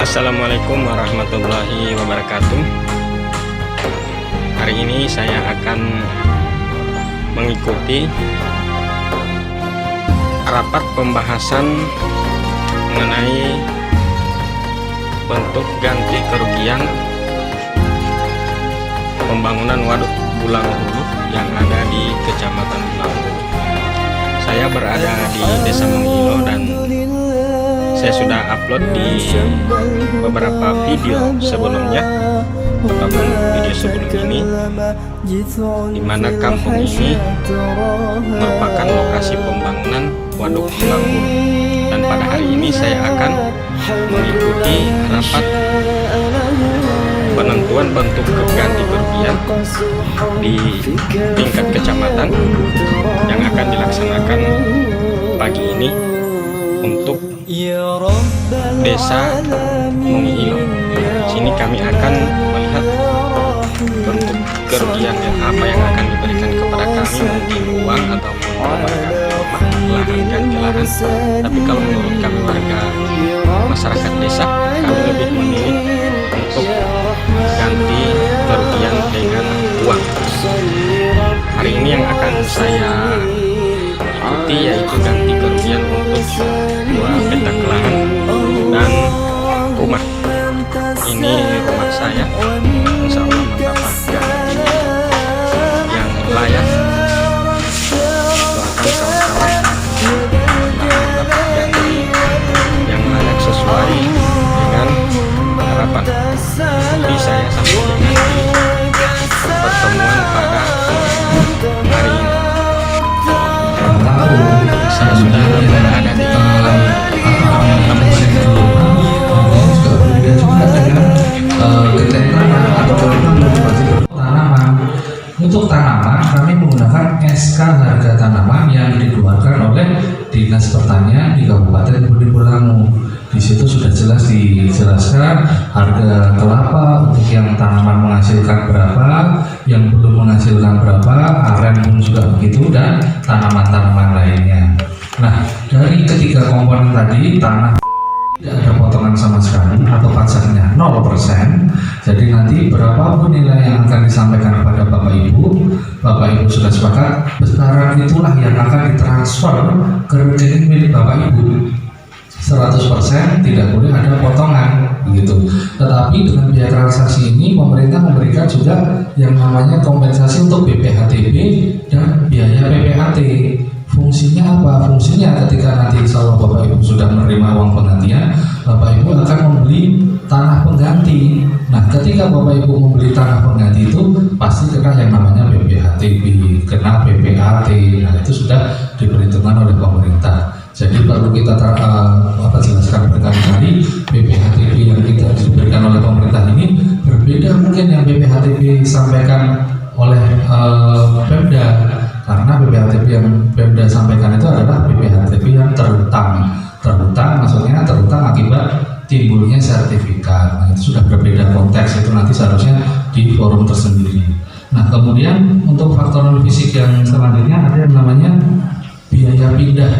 Assalamualaikum warahmatullahi wabarakatuh. Hari ini saya akan mengikuti rapat pembahasan mengenai bentuk ganti kerugian pembangunan waduk Bulang Hulu yang ada di Kecamatan Bulang Hulu. Saya berada di Desa Mengilo dan saya sudah upload di beberapa video sebelumnya, ataupun video sebelum ini, di mana kampung ini merupakan lokasi pembangunan waduk Bulang Hulu. Dan pada hari ini saya akan mengikuti rapat penentuan bentuk ganti kerugian di tingkat kecamatan yang akan dilaksanakan pagi ini untuk Desa Mengilo. Sini kami akan melihat bentuk kerugian apa yang akan diberikan kepada kami, mungkin uang ataupun lahan ganti lahan. Tapi kalau menurut kami warga masyarakat desa, kami lebih memilih untuk ganti kerugian dengan uang. Hari ini yang akan saya ikuti yaitu ganti kerugian untuk 2 petak lahan dan rumah. Ini rumah saya, insya Allah mendapatkan yang layak. Doakan kawan-kawan mendapat ganti yang layak sesuai dengan harapan. Jadi saya sampai dengan pertemuan pada hari ini. Saya sudah berada di Untuk tanaman, kami menggunakan SK harga tanaman yang dikeluarkan oleh Dinas Pertanian di Kabupaten Budi Bolangu. Di situ sudah jelas dijelaskan harga kelapa untuk yang tanaman menghasilkan berapa, yang belum menghasilkan berapa, aren pun juga begitu, dan tanaman-tanaman lainnya. Nah, dari ketiga komponen tadi, tanah tidak ada potongan sama sekali atau pajaknya 0%. Jadi nanti berapapun nilai yang akan disampaikan kepada Bapak Ibu sudah sepakat, besaran itulah yang akan ditransfer ke rekening milik Bapak Ibu. 100% tidak boleh ada potongan begitu. Tetapi dengan biaya transaksi ini pemerintah memberikan juga yang namanya kompensasi untuk BPHTB dan biaya PPAT. Fungsinya apa? Fungsinya ketika nanti insya Allah Bapak Ibu sudah menerima uang penggantian, Bapak Ibu akan membeli tanah pengganti. Nah, ketika Bapak Ibu membeli tanah pengganti itu pasti kena yang namanya BPHTB, kena PPAT. Nah, itu sudah diperhitungkan oleh pemerintah. Jadi perlu kita jelaskan berkali-kali, BPHTB yang kita diberikan oleh pemerintah ini berbeda mungkin yang BPHTB disampaikan oleh Pemda. Karena BPHTB yang Pemda sampaikan itu adalah BPHTB yang terhutang. Terhutang maksudnya terhutang akibat timbulnya sertifikat. Nah, itu sudah berbeda konteks, itu nanti seharusnya di forum tersendiri. Nah, kemudian untuk faktor non fisik yang selanjutnya ada yang namanya biaya pindah.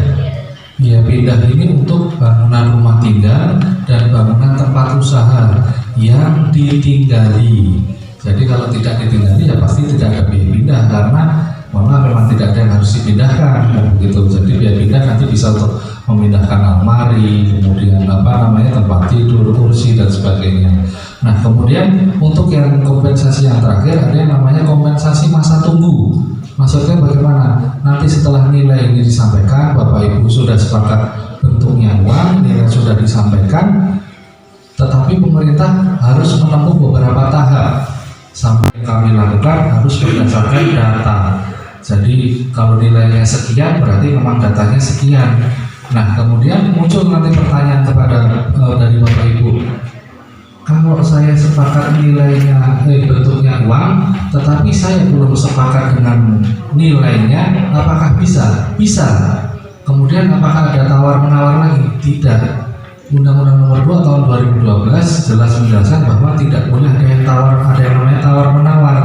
Biaya pindah ini untuk bangunan rumah tinggal dan bangunan tempat usaha yang ditinggali. Jadi kalau tidak ditinggali ya pasti tidak ada biaya pindah, karena memang tidak ada yang harus dipindahkan begitu. Jadi biaya pindah nanti bisa untuk memindahkan almari, kemudian tempat tidur, kursi dan sebagainya. Nah, kemudian untuk yang kompensasi yang terakhir ada yang namanya kompensasi masa tunggu. Maksudnya bagaimana? Nanti setelah nilai ini disampaikan, Bapak Ibu sudah sepakat bentuknya uang, nilai sudah disampaikan, tetapi pemerintah harus menempuh beberapa tahap. Sampai kami lakukan harus berdasarkan data. Jadi kalau nilainya sekian berarti memang datanya sekian. Nah, kemudian muncul nanti pertanyaan kepada dari Bapak Ibu, kalau saya sepakat nilainya bentuknya uang, tetapi saya belum sepakat dengan nilainya, apakah bisa? Bisa. Kemudian apakah ada tawar-menawar lagi? Tidak. Undang-Undang Nomor 2 Tahun 2012 jelas menjelaskan bahwa tidak boleh ada yang namanya tawar-menawar.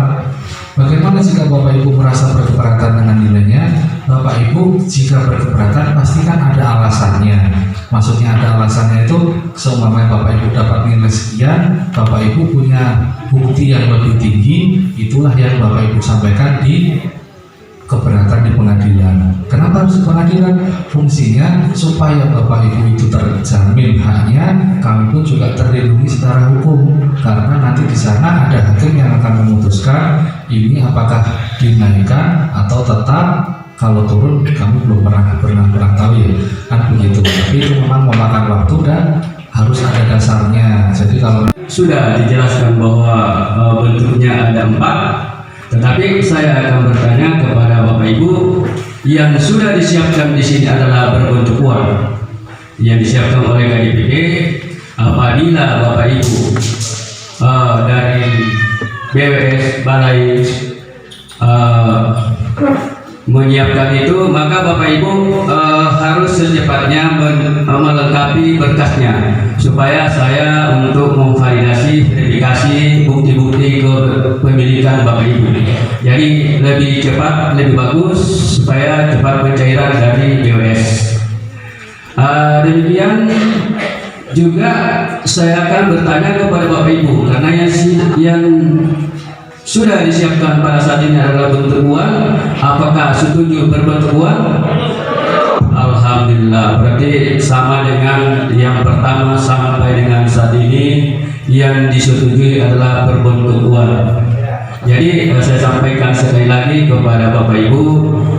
Bagaimana jika Bapak Ibu merasa berkeberatan dengan nilainya? Bapak Ibu jika berkeberatan pasti kan ada alasannya. Maksudnya ada alasannya itu seumpamanya Bapak Ibu dapat nilai sekian, Bapak Ibu punya bukti yang lebih tinggi, itulah yang Bapak Ibu sampaikan di keberatan di pengadilan. Kenapa harus di pengadilan? Fungsinya supaya Bapak Ibu itu terjamin haknya, kami pun juga terlindungi secara hukum. Karena nanti di sana ada hakim yang akan memutuskan ini apakah dinaikkan atau tetap. Kalau turun kami belum pernah tahu ya, kan begitu. Tapi itu memang memakan waktu dan harus ada dasarnya. Jadi kalau sudah dijelaskan bahwa bentuknya ada 4, tetapi saya akan bertanya kepada Bapak Ibu, yang sudah disiapkan di sini adalah berbentuk uang yang disiapkan oleh KJPD. Apabila Bapak Ibu dari BWS Balai menyiapkan itu, maka Bapak Ibu harus secepatnya melengkapi berkasnya supaya saya untuk memvalidasi, verifikasi bukti-bukti kepemilikan Bapak Ibu. Jadi lebih cepat, lebih bagus supaya cepat pencairan dari BWS. Demikian juga saya akan bertanya kepada Bapak Ibu, karena yang sudah disiapkan pada saat ini adalah bentuk uang. Apakah setuju berbentuk uang? Alhamdulillah, berarti sama dengan yang pertama sampai dengan saat ini yang disetujui adalah berbentuk uang. Jadi saya sampaikan sekali lagi kepada Bapak Ibu,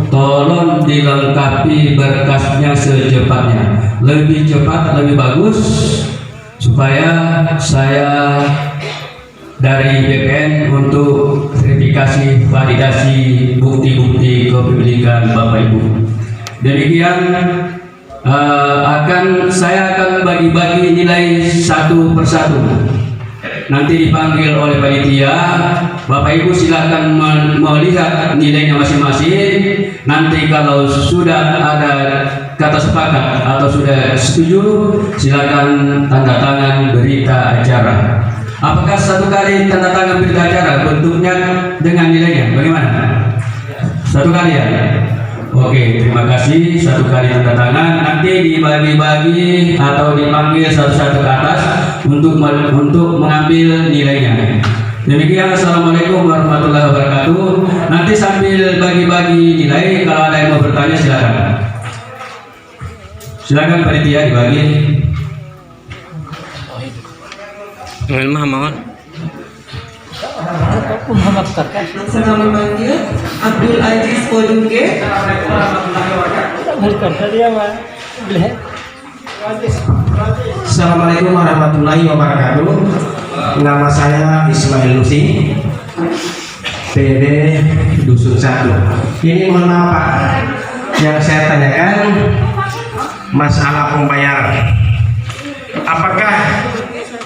tolong dilengkapi berkasnya secepatnya, lebih cepat lebih bagus, supaya saya dari BPN untuk verifikasi, validasi bukti-bukti kepemilikan Bapak Ibu. Demikian saya akan bagi-bagi nilai satu persatu. Nanti dipanggil oleh panitia, Bapak Ibu silakan melihat nilainya masing-masing. Nanti kalau sudah ada kata sepakat atau sudah setuju, silakan tanda tangan berita acara. Apakah satu kali tanda tangan berita acara bentuknya dengan nilainya bagaimana? Satu kali ya? Oke, terima kasih. Satu kali tanda tangan, nanti dibagi-bagi atau dipanggil satu-satu ke atas untuk mengambil nilainya. Demikian, assalamualaikum warahmatullahi wabarakatuh. Nanti sambil bagi-bagi nilai, kalau ada yang mau bertanya silakan. Silakan panitia dibagi. Muhammad Saya memanggil Abdul Aziz Poduge. Assalamualaikum warahmatullahi wabarakatuh. Nama saya Ismail Lusi, PD Dusun 1. Ini mohon maaf Pak, yang saya tanyakan masalah pembayaran. Apakah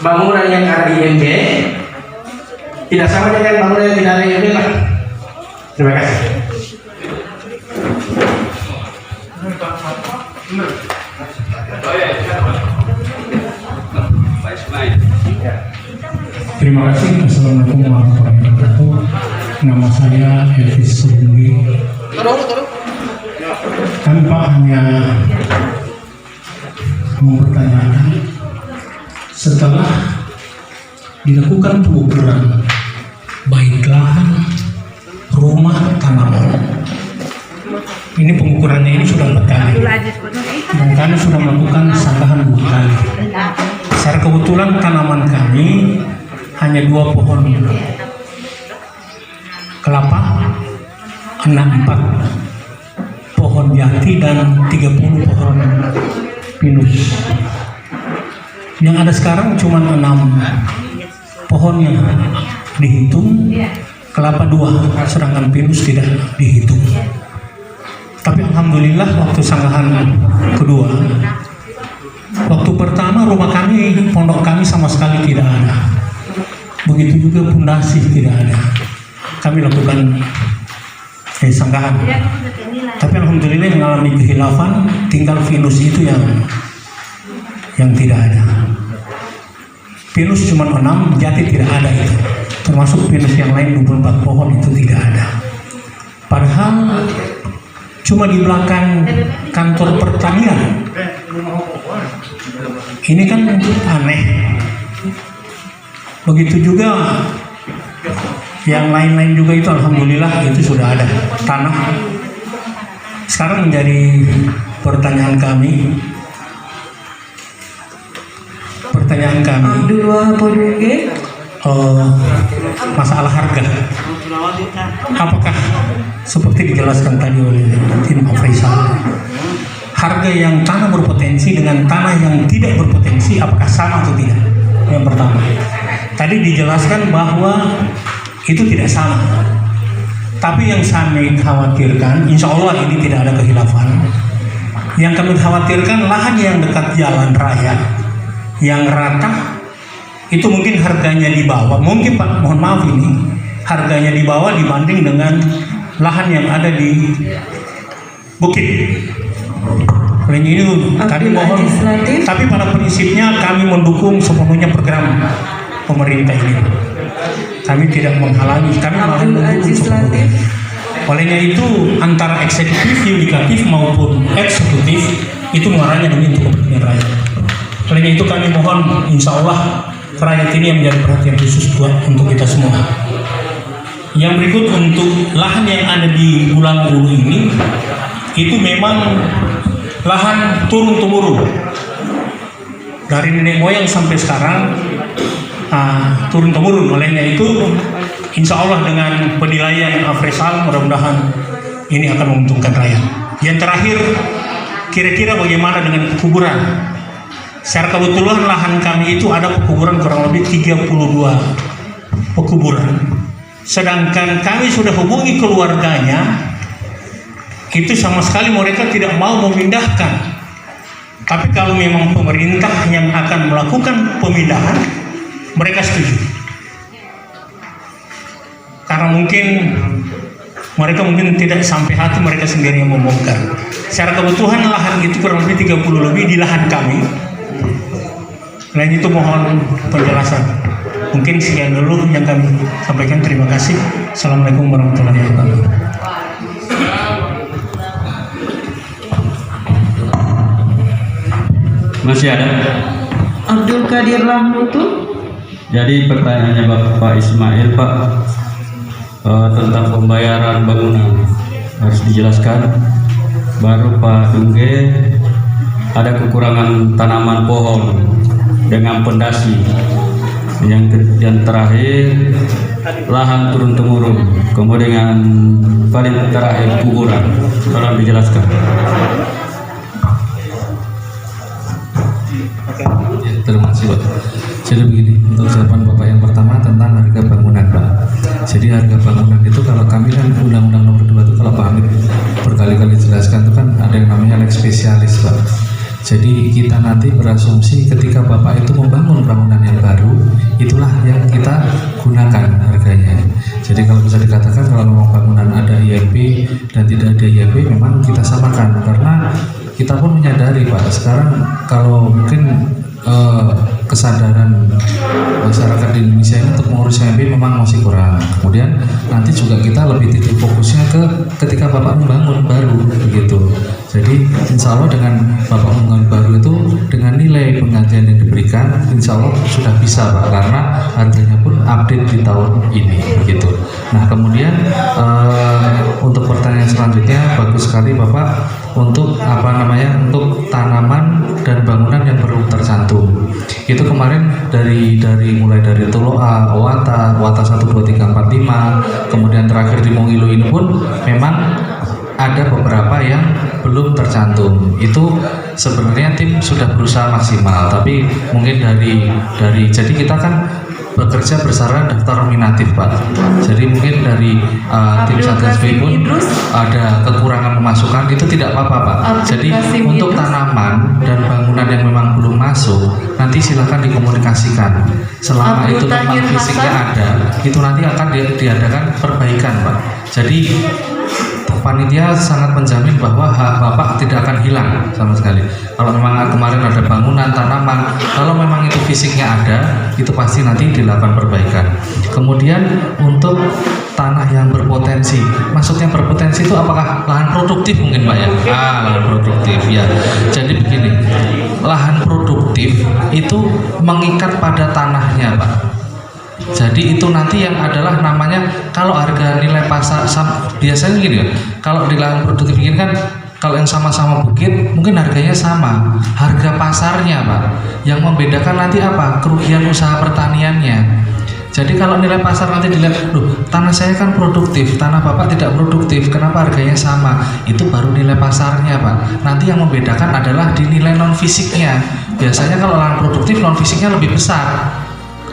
bangunan yang ada di IMB tidak sama dengan bangunan yang tidak ada di IMB Pak? Terima kasih. Terima kasih. Assalamualaikum warahmatullahi wabarakatuh. Nama saya Elvis Sugui. Kami Pak hanya mempertanyakan, setelah dilakukan pengukuran baik lahan, rumah, tanaman, ini pengukurannya ini sudah 4 kali dan kami sudah melakukan sanggahan 2 kali. Secara kebetulan tanaman kami hanya 2 pohon kelapa, 4 pohon jati dan 30 pohon pinus. Yang ada sekarang cuma 6 pohon yang dihitung, kelapa 2, sedangkan pinus tidak dihitung. Tapi alhamdulillah waktu sanggahan kedua, waktu pertama rumah kami, pondok kami sama sekali tidak ada. Begitu juga pondasi tidak ada. Kami lakukan sanggahan. Tapi alhamdulillah mengalami kehilafan, tinggal pinus itu yang tidak ada. Pinus cuma 6, jati tidak ada itu. Termasuk pinus yang lain 24 pohon itu tidak ada. Padahal cuma di belakang kantor pertanian. Ini kan aneh. Begitu juga yang lain-lain juga itu alhamdulillah itu sudah ada tanah. Sekarang menjadi pertanyaan kami. Abdul Wahab Poduge. Masalah harga. Apakah seperti dijelaskan tadi oleh tim Afrizal, harga yang tanah berpotensi dengan tanah yang tidak berpotensi apakah sama atau tidak? Yang pertama, tadi dijelaskan bahwa itu tidak sama. Tapi yang kami khawatirkan, insya Allah ini tidak ada khilafan. Yang kami khawatirkan lahan yang dekat jalan raya, yang rata, itu mungkin harganya di bawah. Mungkin Pak, mohon maaf ini, harganya di bawah dibanding dengan lahan yang ada di bukit. Oleh itu kami mohon, tapi pada prinsipnya kami mendukung sepenuhnya program pemerintah ini. Kami tidak menghalangi, kami malah mendukung sepenuhnya. Olehnya itu antara eksekutif, yudikatif maupun eksekutif itu muaranya demi untuk kepentingan rakyat. Olehnya itu kami mohon, insya Allah rakyat ini yang menjadi perhatian khusus buat untuk kita semua. Yang berikut untuk lahan yang ada di Bulang Bulu ini, itu memang lahan turun-temurun dari nenek moyang sampai sekarang, turun-temurun. Olehnya itu insya Allah dengan penilaian Afrizal mudah-mudahan ini akan menguntungkan rakyat. Yang terakhir, kira-kira bagaimana dengan kuburan? Secara kebetulan lahan kami itu ada pekuburan kurang lebih 32 pekuburan. Sedangkan kami sudah hubungi keluarganya, itu sama sekali mereka tidak mau memindahkan. Tapi kalau memang pemerintah yang akan melakukan pemindahan, mereka setuju. Karena mereka mungkin tidak sampai hati mereka sendiri yang membongkar. Secara kebutuhan lahan itu kurang lebih 30 lebih di lahan kami. Lain itu mohon penjelasan. Mungkin sekian dulu yang kami sampaikan. Terima kasih. Assalamualaikum warahmatullahi wabarakatuh. Masih ada? Abdul Qadir Lahmutu. Jadi pertanyaannya Bapak Ismail, Pak, tentang pembayaran bangunan harus dijelaskan. Baru Pak Dungge ada kekurangan tanaman pohon dengan pondasi. Yang terakhir lahan turun temurun, kemudian paling terakhir kuburan. Tolong dijelaskan. Ya, terima kasih Pak. Jadi begini, untuk jawaban Bapak yang pertama tentang harga bangunan Pak. Jadi harga bangunan itu kalau kami kan Undang-Undang Nomor 2 itu kalau Pak Hamid berkali-kali jelaskan itu kan ada yang namanya lex spesialis Pak. Jadi kita nanti berasumsi ketika Bapak itu membangun bangunan yang baru, itulah yang kita gunakan harganya. Jadi kalau bisa dikatakan kalau memang bangunan ada IMB dan tidak ada IMB memang kita samakan, karena kita pun menyadari Pak, sekarang kalau mungkin kesadaran masyarakat di Indonesia ini untuk mengurus IMB memang masih kurang. Kemudian nanti juga kita lebih titik fokusnya ke ketika Bapak membangun baru begitu. Jadi insya Allah dengan Bapak membangun baru itu dengan nilai penggantian yang diberikan insya Allah sudah bisa Pak, karena harganya pun update di tahun ini begitu. Nah kemudian untuk pertanyaan selanjutnya bagus sekali Bapak untuk untuk tanaman dan bangunan yang perlu tercantum. Itu kemarin mulai dari Tuloa, Owata 1, 2, 3, 4, 5, kemudian terakhir di Mongilo ini pun memang ada beberapa yang belum tercantum. Itu sebenarnya tim sudah berusaha maksimal, tapi mungkin dari jadi kita kan bekerja berdasarkan daftar nominatif Pak. Jadi mungkin dari tim Satgas B pun ada kekurangan pemasukan, itu tidak apa-apa Pak. Jadi untuk tanaman dan bangunan yang memang belum masuk, nanti silakan dikomunikasikan. Selama itu memang fisiknya ada, itu nanti akan diadakan perbaikan Pak. Jadi panitia sangat menjamin bahwa hak Bapak tidak akan hilang sama sekali. Kalau memang kemarin ada bangunan, tanaman, kalau memang itu fisiknya ada, itu pasti nanti dilakukan perbaikan. Kemudian untuk tanah yang berpotensi. Maksudnya berpotensi itu apakah lahan produktif mungkin Pak ya? Lahan produktif ya. Jadi begini, lahan produktif itu mengikat pada tanahnya Pak. Jadi itu nanti yang adalah namanya, kalau harga nilai pasar biasanya gini ya, kalau di lahan produktif ini kan kalau yang sama-sama bukit mungkin harganya sama, harga pasarnya Pak. Yang membedakan nanti apa? Kerugian usaha pertaniannya. Jadi kalau nilai pasar nanti dilihat, loh tanah saya kan produktif, tanah Bapak tidak produktif, kenapa harganya sama? Itu baru nilai pasarnya Pak. Nanti yang membedakan adalah di nilai non fisiknya. Biasanya kalau lahan produktif non fisiknya lebih besar.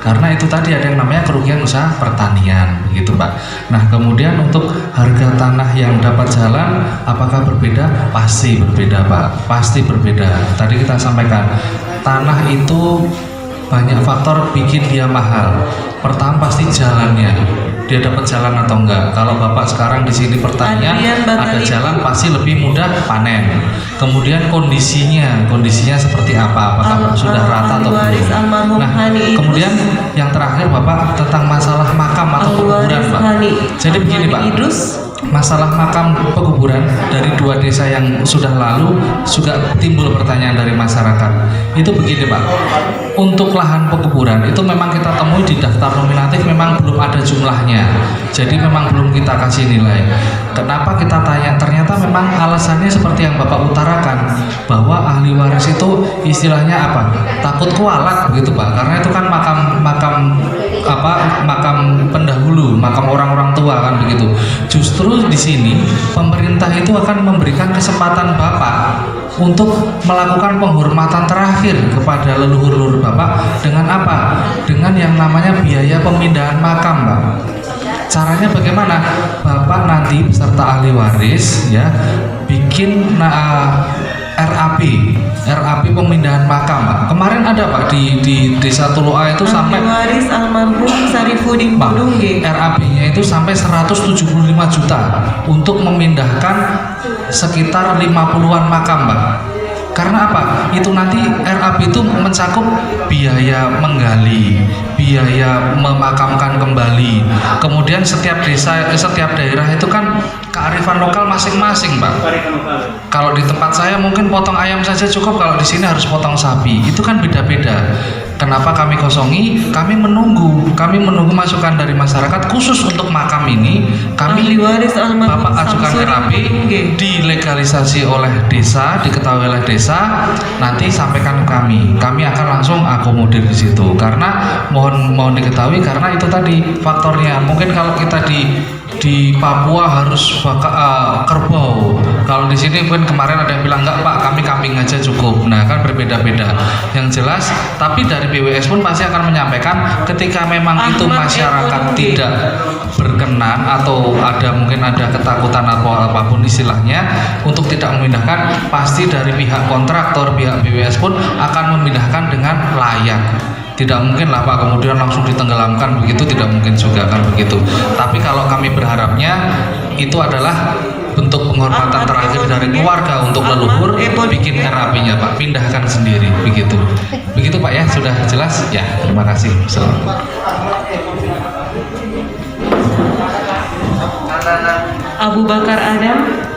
Karena itu tadi ada yang namanya kerugian usaha pertanian, begitu Pak. Nah kemudian untuk harga tanah yang dapat jalan, apakah berbeda? Pasti berbeda Pak, pasti berbeda. Tadi kita sampaikan, tanah itu banyak faktor bikin dia mahal. Pertama pasti jalannya, dia dapat jalan atau enggak. Kalau Bapak sekarang di sini pertanian ada jalan pasti lebih mudah panen. Kemudian kondisinya seperti apa? Apakah sudah rata atau belum? Nah, kemudian yang terakhir Bapak tentang masalah makam atau kuburan Pak. Jadi begini Pak, masalah makam pekuburan dari 2 desa yang sudah lalu juga timbul pertanyaan dari masyarakat. Itu begini Pak, untuk lahan pekuburan itu memang kita temui di daftar nominatif memang belum ada jumlahnya, jadi memang belum kita kasih nilai. Kenapa kita tanya? Ternyata memang alasannya seperti yang Bapak utarakan, bahwa ahli waris itu istilahnya apa? Takut kualat begitu Pak, karena itu kan makam pendahulu, makam orang-orang tua kan begitu. Justru di sini pemerintah itu akan memberikan kesempatan Bapak untuk melakukan penghormatan terakhir kepada leluhur-leluhur Bapak dengan apa? Dengan yang namanya biaya pemindahan makam Pak. Caranya bagaimana? Bapak nanti beserta ahli waris ya bikin RAP pemindahan makam Pak. Kemarin ada Pak di Desa Tuloa itu sampai waris almarhum Sarifudin Budungge. RAP-nya itu sampai 175 juta untuk memindahkan sekitar 50-an makam Pak. Karena apa? Itu nanti RAP itu mencakup biaya menggali, biaya memakamkan kembali. Kemudian setiap desa, setiap daerah itu kan kearifan lokal masing-masing, Pak. Kalau di tempat saya mungkin potong ayam saja cukup, kalau di sini harus potong sapi. Itu kan beda-beda. Kenapa kami kosongi? Kami menunggu masukan dari masyarakat khusus untuk makam ini. Kami Bapak ajukan RAP, dilegalisasi oleh desa, diketahui oleh desa, nanti sampaikan ke kami. Kami akan langsung akomodir di situ. Karena mohon diketahui, karena itu tadi faktornya. Mungkin kalau kita di Papua harus kerbau. Kalau di sini mungkin kemarin ada yang bilang enggak Pak, kami kambing aja cukup. Nah kan berbeda-beda. Yang jelas, tapi dari BWS pun pasti akan menyampaikan ketika memang itu masyarakat tidak berkenan atau mungkin ada ketakutan atau apapun istilahnya untuk tidak memindahkan, pasti dari pihak kontraktor, pihak BWS pun akan memindahkan dengan layak. Tidak mungkin lah Pak kemudian langsung ditenggelamkan begitu, tidak mungkin juga kan begitu. Tapi kalau kami berharapnya itu adalah bentuk penghormatan terakhir dari keluarga untuk leluhur, bikin RAP-nya Pak, pindahkan sendiri begitu. Begitu Pak ya, sudah jelas ya. Terima kasih. Abu Bakar Adam.